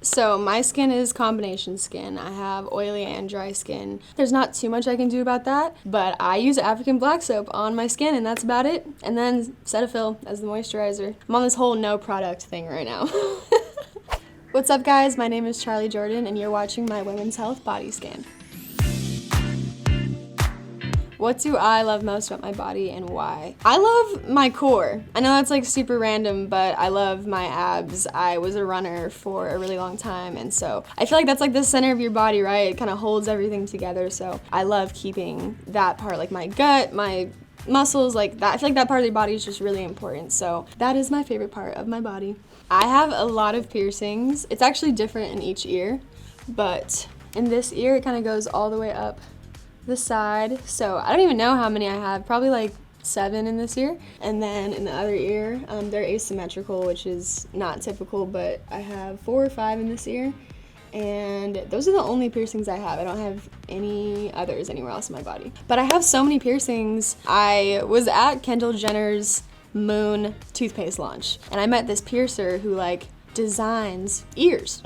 So my skin is combination skin. I have oily and dry skin. There's not too much I can do about that, but I use African black soap on my skin and that's about it. And then Cetaphil as the moisturizer. I'm on this whole no product thing right now. What's up guys, my name is Charlie Jordan and you're watching my Women's Health Body Scan. What do I love most about my body and why? I love my core. I know that's like super random, but I love my abs. I was a runner for a really long time, and so I feel like that's like the center of your body, right? It kind of holds everything together, so I love keeping that part, like my gut, my muscles, like that. I feel like that part of the body is just really important, so that is my favorite part of my body. I have a lot of piercings. It's actually different in each ear, but in this ear, it kind of goes all the way up the side, so I don't even know how many I have, probably like 7 in this ear. And then in the other ear, they're asymmetrical, which is not typical, but I have 4 or 5 in this ear, and those are the only piercings I have. I don't have any others anywhere else in my body. But I have so many piercings. I was at Kendall Jenner's Moon toothpaste launch, and I met this piercer who like designs ears.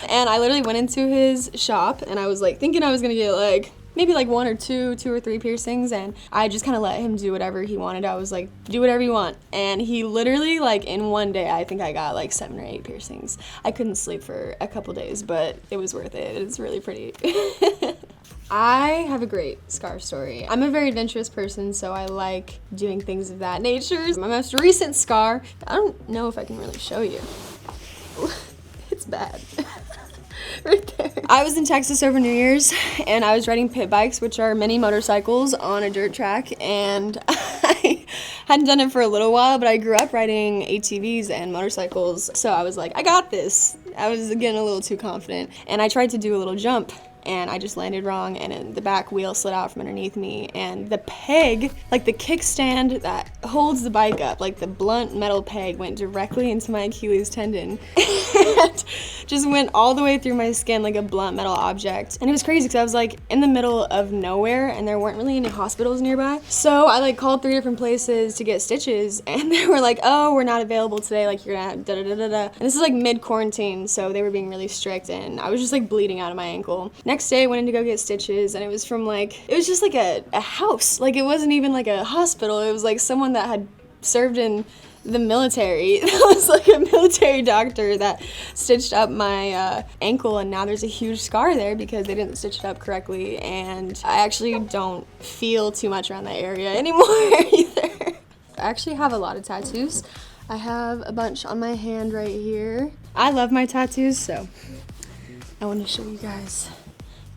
And I literally went into his shop and I was like thinking I was gonna get like maybe like 1 or 2 or 3 piercings, and I just kind of let him do whatever he wanted. I was like, do whatever you want. And he literally, like in one day, I think I got like 7 or 8 piercings. I couldn't sleep for a couple days, but it was worth it. It's really pretty. I have a great scar story. I'm a very adventurous person, so I like doing things of that nature. My most recent scar, I don't know if I can really show you. It's bad. Right there. I was in Texas over New Year's and I was riding pit bikes, which are mini motorcycles on a dirt track, and I hadn't done it for a little while, but I grew up riding ATVs and motorcycles, so I was like, I got this. I was getting a little too confident, and I tried to do a little jump and I just landed wrong, and the back wheel slid out from underneath me, and the peg, like the kickstand that holds the bike up, like the blunt metal peg, went directly into my Achilles tendon and just went all the way through my skin like a blunt metal object. And it was crazy because I was like in the middle of nowhere and there weren't really any hospitals nearby, so I like called 3 different places to get stitches, and they were like, oh, we're not available today, like you're gonna have da-da-da-da-da. And this is like mid-quarantine, so they were being really strict, and I was just like bleeding out of my ankle. Next day I went in to go get stitches, and it was from like, it was just like a house. Like it wasn't even like a hospital. It was like someone that had served in the military. It was like a military doctor that stitched up my ankle, and now there's a huge scar there because they didn't stitch it up correctly, and I actually don't feel too much around that area anymore either. I actually have a lot of tattoos. I have a bunch on my hand right here. I love my tattoos, so I want to show you guys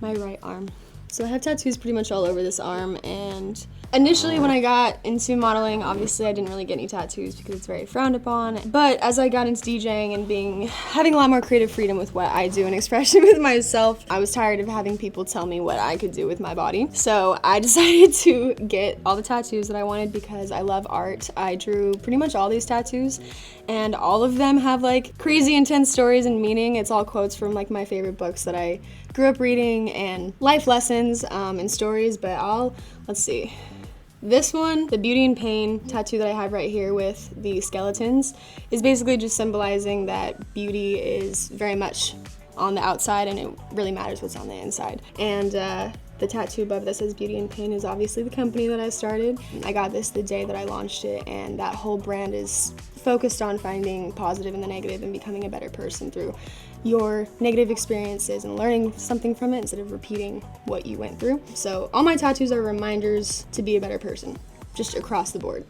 my right arm. So I have tattoos pretty much all over this arm, and initially when I got into modeling, obviously I didn't really get any tattoos because it's very frowned upon. But as I got into DJing and having a lot more creative freedom with what I do and expression with myself, I was tired of having people tell me what I could do with my body. So I decided to get all the tattoos that I wanted because I love art. I drew pretty much all these tattoos, and all of them have like crazy intense stories and meaning. It's all quotes from like my favorite books that I grew up reading and life lessons and stories, but let's see. This one, the Beauty and Pain tattoo that I have right here with the skeletons, is basically just symbolizing that beauty is very much on the outside and it really matters what's on the inside. And the tattoo above that says Beauty and Pain is obviously the company that I started. I got this the day that I launched it, and that whole brand is focused on finding positive in the negative and becoming a better person through your negative experiences and learning something from it instead of repeating what you went through. So all my tattoos are reminders to be a better person, just across the board.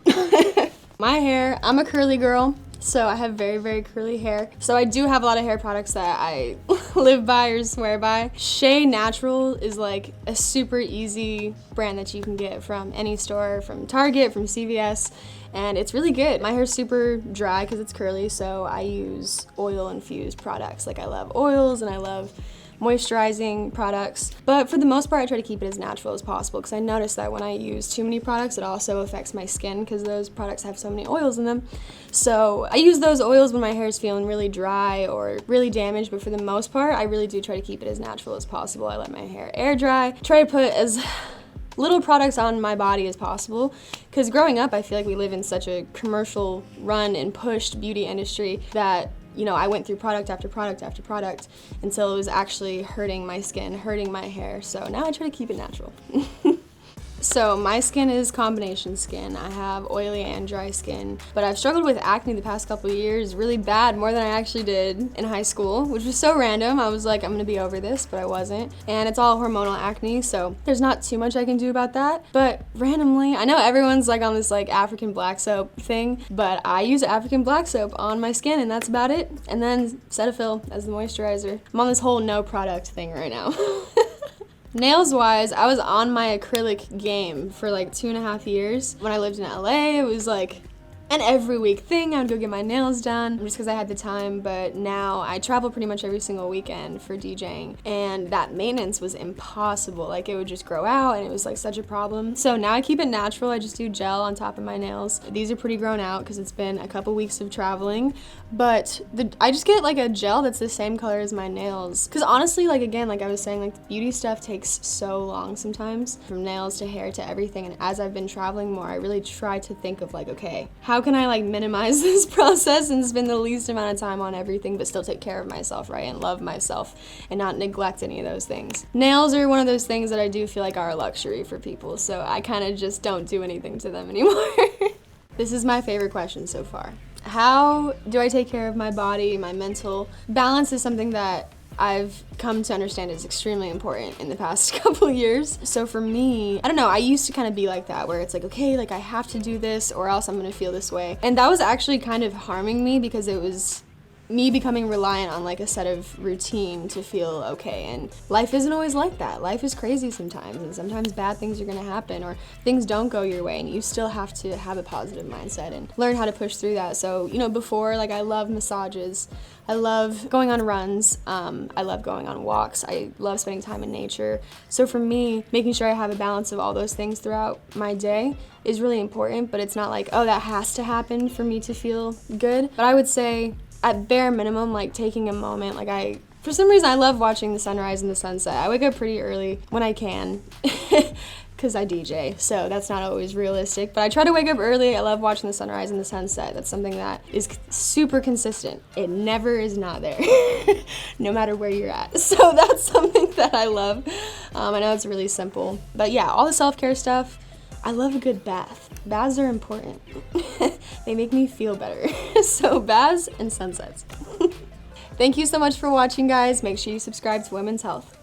My hair, I'm a curly girl, so I have very, very curly hair. So I do have a lot of hair products that I live by or swear by. Shea Natural is like a super easy brand that you can get from any store, from Target, from CVS, and it's really good. My hair's super dry because it's curly, so I use oil-infused products. Like I love oils and I love moisturizing products, but for the most part I try to keep it as natural as possible because I notice that when I use too many products it also affects my skin because those products have so many oils in them. So I use those oils when my hair is feeling really dry or really damaged, but for the most part I really do try to keep it as natural as possible. I let my hair air dry, try to put as little products on my body as possible, because growing up I feel like we live in such a commercial run and pushed beauty industry that you know, I went through product after product after product until it was actually hurting my skin, hurting my hair. So now I try to keep it natural. So my skin is combination skin. I have oily and dry skin, but I've struggled with acne the past couple of years really bad, more than I actually did in high school, which was so random. I was like, I'm gonna be over this, but I wasn't. And it's all hormonal acne, so there's not too much I can do about that. But randomly, I know everyone's like on this like African black soap thing, but I use African black soap on my skin and that's about it. And then Cetaphil as the moisturizer. I'm on this whole no product thing right now. Nails wise, I was on my acrylic game for like 2.5 years. When I lived in LA, it was like an every week thing. I would go get my nails done just because I had the time, but now I travel pretty much every single weekend for DJing, and that maintenance was impossible. Like, it would just grow out and it was like such a problem. So now I keep it natural. I just do gel on top of my nails. These are pretty grown out because it's been a couple weeks of traveling, but I just get like a gel that's the same color as my nails. Because honestly, like again, like I was saying, like the beauty stuff takes so long sometimes, from nails to hair to everything. And as I've been traveling more, I really try to think of like, okay, how can I like minimize this process and spend the least amount of time on everything but still take care of myself, right, and love myself and not neglect any of those things. Nails are one of those things that I do feel like are a luxury for people, so I kind of just don't do anything to them anymore. This is my favorite question so far. How do I take care of my body, my mental? Balance is something that I've come to understand is extremely important in the past couple years. So for me, I don't know, I used to kind of be like that, where it's like, okay, like I have to do this or else I'm gonna feel this way. And that was actually kind of harming me because it was me becoming reliant on like a set of routine to feel okay, and life isn't always like that. Life is crazy sometimes, and sometimes bad things are gonna happen or things don't go your way, and you still have to have a positive mindset and learn how to push through that. So, you know, before, like I love massages, I love going on runs, I love going on walks, I love spending time in nature. So for me, making sure I have a balance of all those things throughout my day is really important, but it's not like, oh, that has to happen for me to feel good. But I would say, at bare minimum, like taking a moment, like for some reason I love watching the sunrise and the sunset. I wake up pretty early when I can because I DJ, so that's not always realistic, but I try to wake up early. I love watching the sunrise and the sunset. That's something that is super consistent. It never is not there, no matter where you're at. So that's something that I love. I know it's really simple, but yeah, all the self-care stuff. I love a good bath. Baths are important. They make me feel better. So baths and sunsets. Thank you so much for watching, guys. Make sure you subscribe to Women's Health.